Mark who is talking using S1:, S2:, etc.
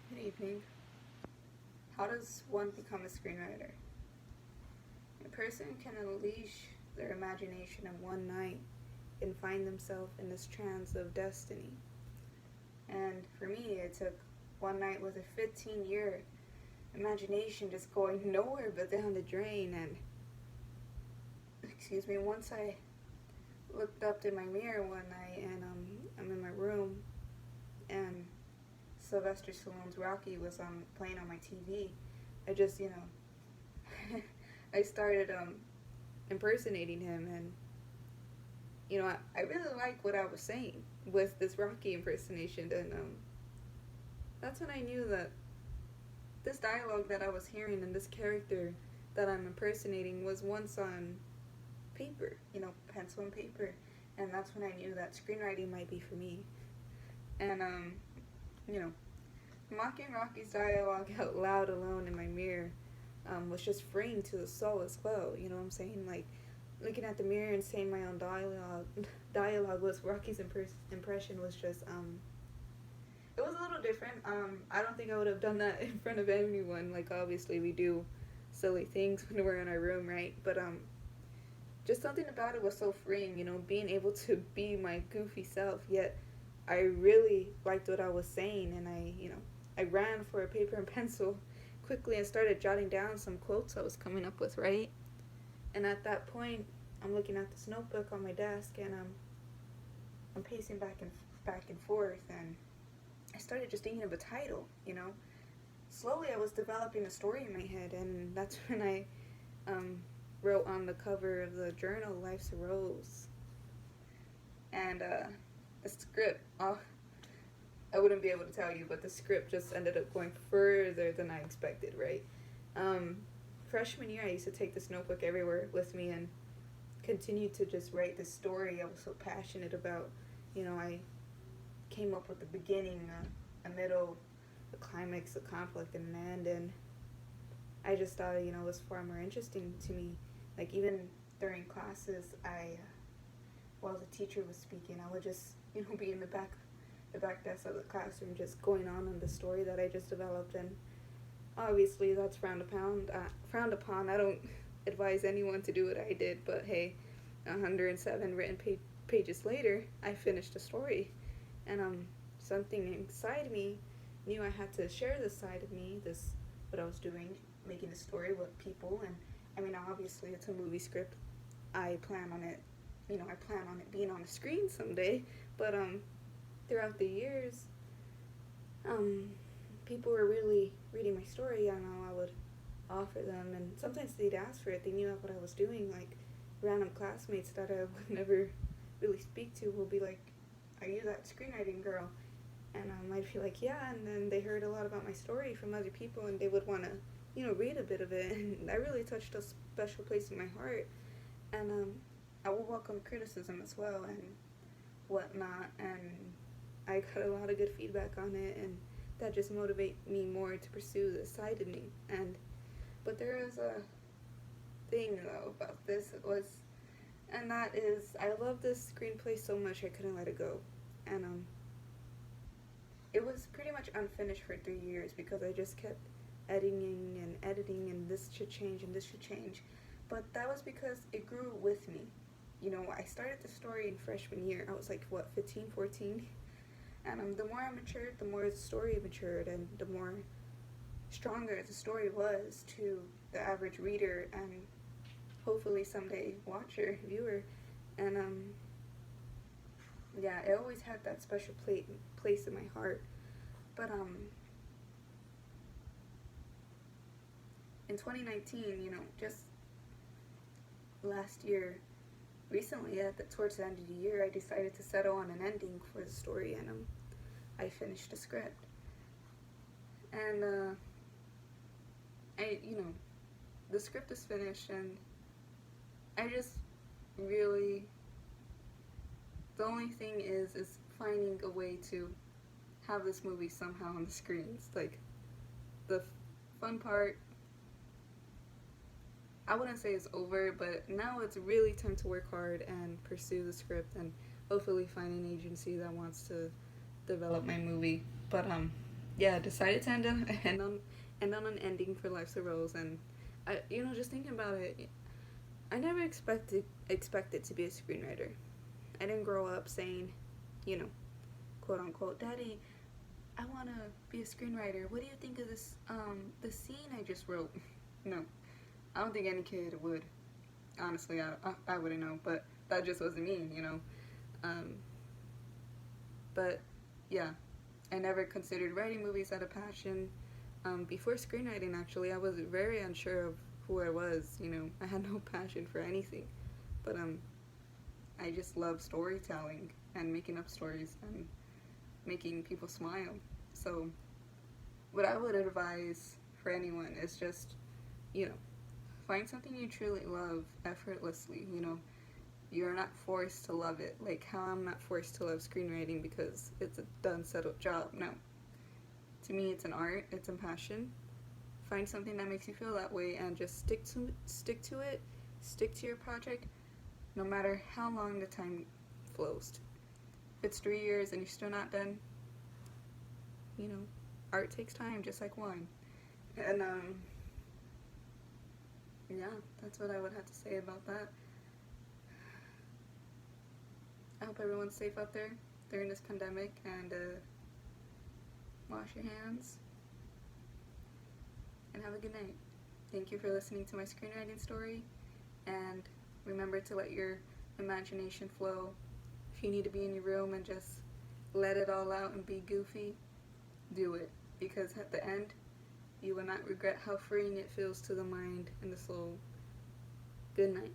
S1: Good evening. How does one become a screenwriter? A person can unleash their imagination in one night and find themselves in this trance of destiny. And for me, it took one night with a 15-year imagination just going nowhere but down the drain. And, once I looked up in my mirror one night and I'm in my room and Sylvester Stallone's Rocky was playing on my TV. I just, I started impersonating him, and I really liked what I was saying with this Rocky impersonation, and that's when I knew that this dialogue that I was hearing and this character that I'm impersonating was once on paper, pencil and paper, and that's when I knew that screenwriting might be for me. And you know, mocking Rocky's dialogue out loud alone in my mirror was just freeing to the soul as well. You know what I'm saying? Like looking at the mirror and saying my own dialogue was Rocky's impression was just it was a little different. I don't think I would have done that in front of anyone. Like obviously we do silly things when we're in our room, right? But just something about it was so freeing. Being able to be my goofy self, yet I really liked what I was saying, and I ran for a paper and pencil quickly and started jotting down some quotes I was coming up with, right? And at that point, I'm looking at this notebook on my desk, and I'm pacing back and forth, and I started just thinking of a title. Slowly, I was developing a story in my head, and that's when I wrote on the cover of the journal, "Life's a Rose," and the script. I wouldn't be able to tell you, but the script just ended up going further than I expected, right? Freshman year, I used to take this notebook everywhere with me and continue to just write this story I was so passionate about. I came up with the beginning, a middle, a climax, a conflict, and an end, and I just thought, it was far more interesting to me. Like, even during classes, while the teacher was speaking, I would just, be in the back desk of the classroom just going on the story that I just developed. And obviously that's frowned upon. I don't advise anyone to do what I did, but hey, 107 written pages later, I finished the story, and something inside me knew I had to share this side of me, this what I was doing, making the story with people. And obviously it's a movie script. I plan on it being on the screen someday, but throughout the years, people were really reading my story. I would offer them, and sometimes they'd ask for it. They knew what I was doing. Like random classmates that I would never really speak to will be like, "Are you that screenwriting girl?" And I'd be like, "Yeah." And then they heard a lot about my story from other people, and they would want to, read a bit of it. And that really touched a special place in my heart. And I will welcome criticism as well and whatnot. And I got a lot of good feedback on it, and that just motivated me more to pursue this side of me. But there is a thing though about this and that is I love this screenplay so much I couldn't let it go, and it was pretty much unfinished for 3 years because I just kept editing, and this should change and this should change. But that was because it grew with me. I started the story in freshman year. I was like, 15, 14? And the more I matured, the more the story matured, and the more stronger the story was to the average reader and hopefully someday watcher, viewer. And yeah, it always had that special place in my heart. But in 2019, just last year, recently, towards the end of the year, I decided to settle on an ending for the story, and I finished the script. And the script is finished, and I just really, the only thing is finding a way to have this movie somehow on the screens. Like, the fun part, I wouldn't say it's over, but now it's really time to work hard and pursue the script and hopefully find an agency that wants to develop my movie. But yeah, decided to end on an ending for Life's a Rose, and I, just thinking about it, I never expected to be a screenwriter. I didn't grow up saying, you know, quote unquote, Daddy, I want to be a screenwriter. What do you think of the scene I just wrote? No, I don't think any kid would. Honestly, I wouldn't know, but that just wasn't me. Um, but yeah, I never considered writing movies as a passion. Before screenwriting, actually, I was very unsure of who I was. I had no passion for anything, but I just love storytelling and making up stories and making people smile. So, what I would advise for anyone is just, you know, find something you truly love effortlessly. You're not forced to love it. Like how I'm not forced to love screenwriting because it's a done, settled job. No. To me, it's an art. It's a passion. Find something that makes you feel that way and just stick to it. Stick to your project, no matter how long the time flows. If it's 3 years and you're still not done, art takes time, just like wine. And yeah, that's what I would have to say about that. I hope everyone's safe out there during this pandemic, and wash your hands and have a good night. Thank you for listening to my screenwriting story, and remember to let your imagination flow. If you need to be in your room and just let it all out and be goofy, do it, because at the end you will not regret how freeing it feels to the mind and the soul. Good night.